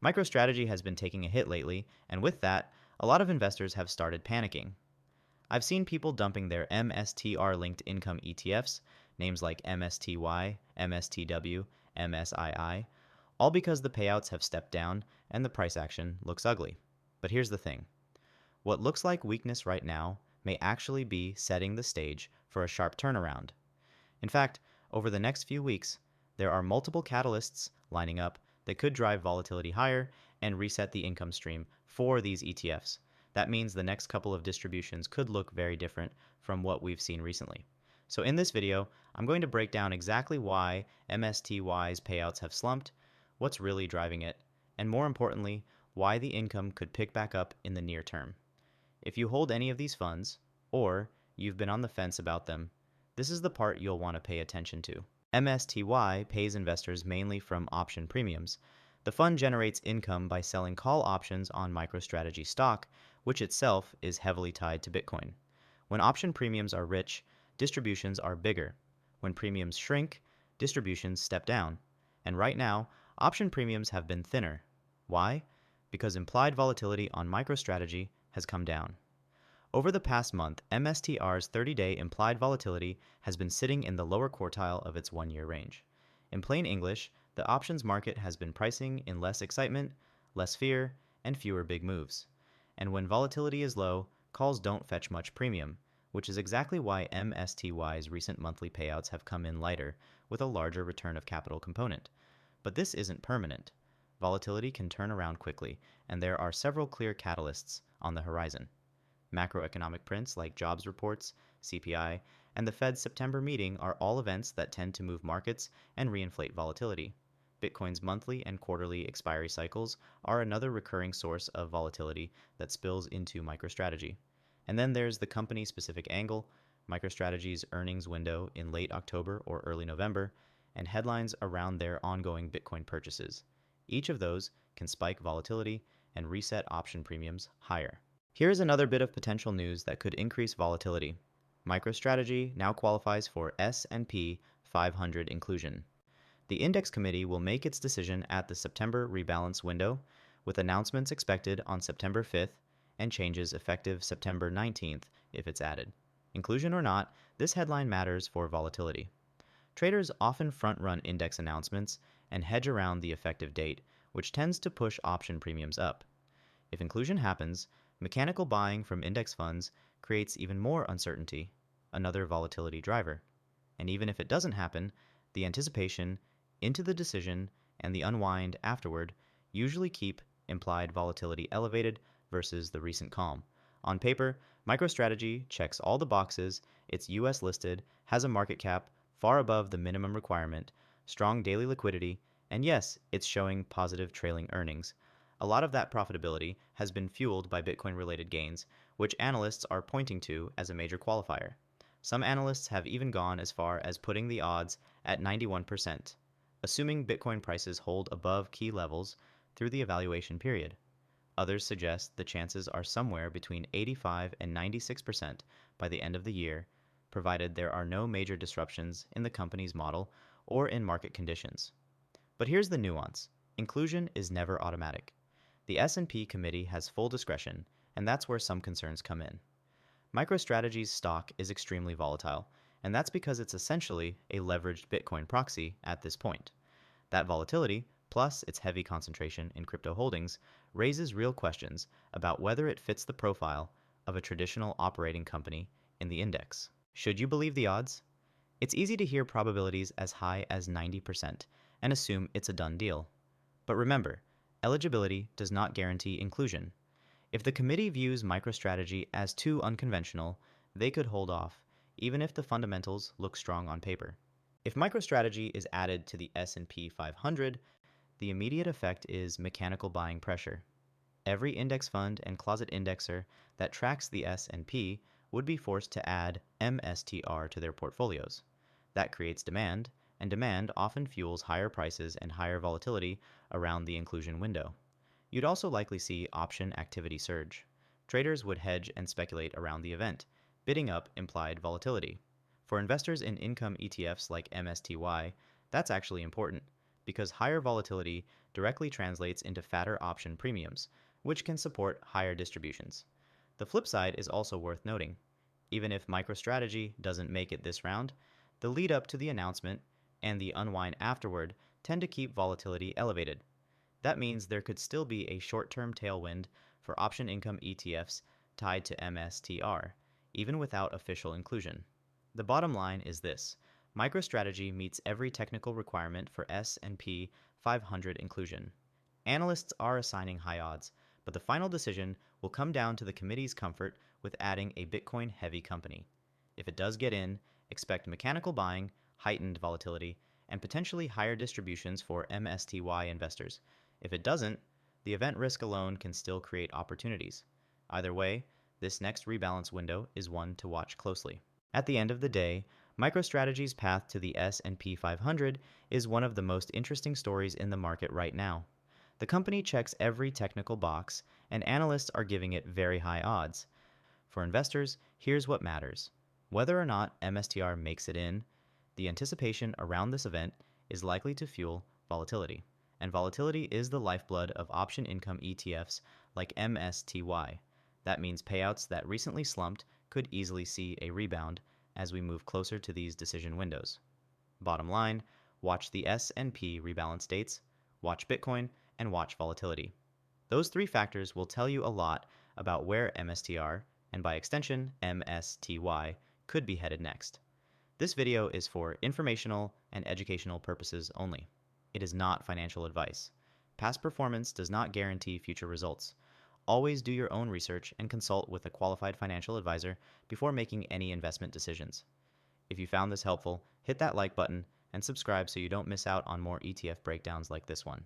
MicroStrategy has been taking a hit lately, and with that, a lot of investors have started panicking. I've seen people dumping their MSTR linked income ETFs, names like MSTY, MSTW, MSII, all because the payouts have stepped down and the price action looks ugly. But here's the thing. What looks like weakness right now may actually be setting the stage for a sharp turnaround. In fact, over the next few weeks, there are multiple catalysts lining up that could drive volatility higher and reset the income stream for these ETFs. That means the next couple of distributions could look very different from what we've seen recently. So in this video, I'm going to break down exactly why MSTY's payouts have slumped, what's really driving it, and more importantly, why the income could pick back up in the near term. If you hold any of these funds, or you've been on the fence about them, this is the part you'll want to pay attention to. MSTY pays investors mainly from option premiums. The fund generates income by selling call options on MicroStrategy stock, which itself is heavily tied to Bitcoin. When option premiums are rich, distributions are bigger. When premiums shrink, distributions step down. And right now, option premiums have been thinner. Why? Because implied volatility on MicroStrategy has come down. Over the past month, MSTR's 30-day implied volatility has been sitting in the lower quartile of its one-year range. In plain English, the options market has been pricing in less excitement, less fear, and fewer big moves. And when volatility is low, calls don't fetch much premium, which is exactly why MSTY's recent monthly payouts have come in lighter, with a larger return of capital component. But this isn't permanent. Volatility can turn around quickly, and there are several clear catalysts on the horizon. Macroeconomic prints like jobs reports, CPI, and the Fed's September meeting are all events that tend to move markets and reinflate volatility. Bitcoin's monthly and quarterly expiry cycles are another recurring source of volatility that spills into MicroStrategy. And then there's the company-specific angle, MicroStrategy's earnings window in late October or early November, and headlines around their ongoing Bitcoin purchases. Each of those can spike volatility and reset option premiums higher. Here's another bit of potential news that could increase volatility. MicroStrategy now qualifies for S&P 500 inclusion. The Index Committee will make its decision at the September rebalance window, with announcements expected on September 5th and changes effective September 19th if it's added. Inclusion or not, this headline matters for volatility. Traders often front-run index announcements and hedge around the effective date, which tends to push option premiums up. If inclusion happens, mechanical buying from index funds creates even more uncertainty, another volatility driver. And even if it doesn't happen, the anticipation into the decision and the unwind afterward usually keep implied volatility elevated versus the recent calm. On paper, MicroStrategy checks all the boxes, it's US listed, has a market cap far above the minimum requirement, strong daily liquidity, and yes, it's showing positive trailing earnings. A lot of that profitability has been fueled by Bitcoin-related gains, which analysts are pointing to as a major qualifier. Some analysts have even gone as far as putting the odds at 91%, assuming Bitcoin prices hold above key levels through the evaluation period. Others suggest the chances are somewhere between 85 and 96% by the end of the year, provided there are no major disruptions in the company's model or in market conditions. But here's the nuance. Inclusion is never automatic. The S&P committee has full discretion, and that's where some concerns come in. MicroStrategy's stock is extremely volatile, and that's because it's essentially a leveraged Bitcoin proxy at this point. That volatility, plus its heavy concentration in crypto holdings, raises real questions about whether it fits the profile of a traditional operating company in the index. Should you believe the odds? It's easy to hear probabilities as high as 90% and assume it's a done deal. But remember, eligibility does not guarantee inclusion. If the committee views MicroStrategy as too unconventional, they could hold off, even if the fundamentals look strong on paper. If MicroStrategy is added to the S&P 500, the immediate effect is mechanical buying pressure. Every index fund and closet indexer that tracks the S&P would be forced to add MSTR to their portfolios. That creates demand, and demand often fuels higher prices and higher volatility around the inclusion window. You'd also likely see option activity surge. Traders would hedge and speculate around the event, bidding up implied volatility. For investors in income ETFs like MSTY, that's actually important. because higher volatility directly translates into fatter option premiums, which can support higher distributions. The flip side is also worth noting. Even if MicroStrategy doesn't make it this round, the lead up to the announcement and the unwind afterward tend to keep volatility elevated. That means there could still be a short-term tailwind for option income ETFs tied to MSTR, even without official inclusion. The bottom line is this: MicroStrategy meets every technical requirement for S&P 500 inclusion. Analysts are assigning high odds, but the final decision will come down to the committee's comfort with adding a Bitcoin-heavy company. If it does get in, expect mechanical buying, heightened volatility, and potentially higher distributions for MSTY investors. If it doesn't, the event risk alone can still create opportunities. Either way, this next rebalance window is one to watch closely. At the end of the day, MicroStrategy's path to the S&P 500 is one of the most interesting stories in the market right now. The company checks every technical box, and analysts are giving it very high odds. For investors, here's what matters. Whether or not MSTR makes it in, the anticipation around this event is likely to fuel volatility. And volatility is the lifeblood of option income ETFs like MSTY. That means payouts that recently slumped could easily see a rebound as we move closer to these decision windows. Bottom line, watch the S&P rebalance dates, watch Bitcoin, and watch volatility. Those three factors will tell you a lot about where MSTR, and by extension MSTY, could be headed next. This video is for informational and educational purposes only. It is not financial advice. Past performance does not guarantee future results. Always do your own research and consult with a qualified financial advisor before making any investment decisions. If you found this helpful, hit that like button and subscribe so you don't miss out on more ETF breakdowns like this one.